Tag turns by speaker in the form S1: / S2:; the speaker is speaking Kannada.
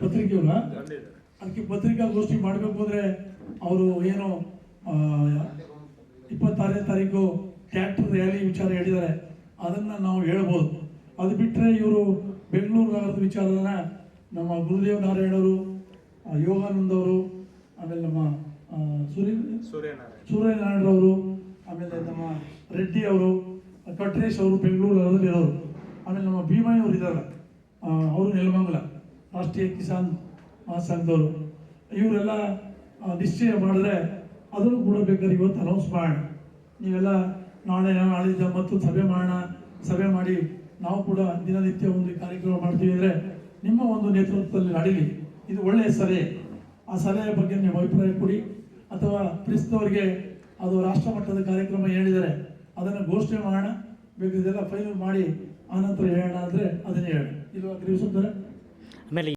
S1: ಪತ್ರಿಕೆಯವ್ರ ಅದಕ್ಕೆ ಪತ್ರಿಕಾಗೋಷ್ಠಿ ಮಾಡಬೇಕು ಅಂದರೆ ಅವರು ಏನು 26ನೇ ತಾರೀಕು ಟ್ರ್ಯಾಕ್ಟರ್ ರ್ಯಾಲಿ ವಿಚಾರ ಹೇಳಿದ್ದಾರೆ, ಅದನ್ನು ನಾವು ಹೇಳ್ಬೋದು. ಅದು ಬಿಟ್ಟರೆ ಇವರು ಬೆಂಗಳೂರು ನಗರದ ವಿಚಾರನ ನಮ್ಮ ಗುರುದೇವ್ ನಾರಾಯಣವರು, ಯೋಗಾನಂದವರು, ಆಮೇಲೆ ನಮ್ಮ ಸೂರ್ಯನಾರಾಯಣರವರು, ಆಮೇಲೆ ನಮ್ಮ ರೆಡ್ಡಿ ಅವರು, ಕಟ್ರೇಶ್ ಅವರು ಬೆಂಗಳೂರು ನಗರದಲ್ಲಿ ಇರೋರು, ಆಮೇಲೆ ನಮ್ಮ ಭೀಮಯ್ಯ ಅವರು ಇದ್ದಾರೆ, ಅವರು ನೆಲಮಂಗಲ ರಾಷ್ಟ್ರೀಯ ಕಿಸಾನ್ ಮಹಾಸಂಘದವರು. ಇವರೆಲ್ಲ ನಿಶ್ಚಯ ಮಾಡಿದ್ರೆ ಅದನ್ನು ಕೂಡ ಬೇಕಾದ್ರೆ ಇವತ್ತು ಅನೌನ್ಸ್ ಮಾಡೋಣ. ನೀವೆಲ್ಲ ನಾಳಿದ್ದ ಮತ್ತು ಸಭೆ ಮಾಡಿ ನಾವು ಕೂಡ ದಿನನಿತ್ಯ ಒಂದು ಕಾರ್ಯಕ್ರಮ ಮಾಡ್ತೀವಿ ಅಂದರೆ ನಿಮ್ಮ ಒಂದು ನೇತೃತ್ವದಲ್ಲಿ ನಡೀಲಿ. ಇದು ಒಳ್ಳೆಯ ಸಲಹೆ. ಆ ಸಲಹೆಯ ಬಗ್ಗೆ ನೀವು ಅಭಿಪ್ರಾಯ ಕೊಡಿ, ಅಥವಾ ಪ್ರಿಸ್ನವರಿಗೆ ಅದು ರಾಷ್ಟ್ರ ಮಟ್ಟದ ಕಾರ್ಯಕ್ರಮ ಹೇಳಿದರೆ ಅದನ್ನು ಘೋಷಣೆ ಮಾಡೋಣ. ಬೇಕಾದೆಲ್ಲ ಫೈನಲ್ ಮಾಡಿ ಆನಂತರ ಹೇಳೋಣ ಅಂದರೆ ಅದನ್ನೇ ಹೇಳಿ. ಇಲ್ವಾ ಗಿರೀಶ್?
S2: ಆಮೇಲೆ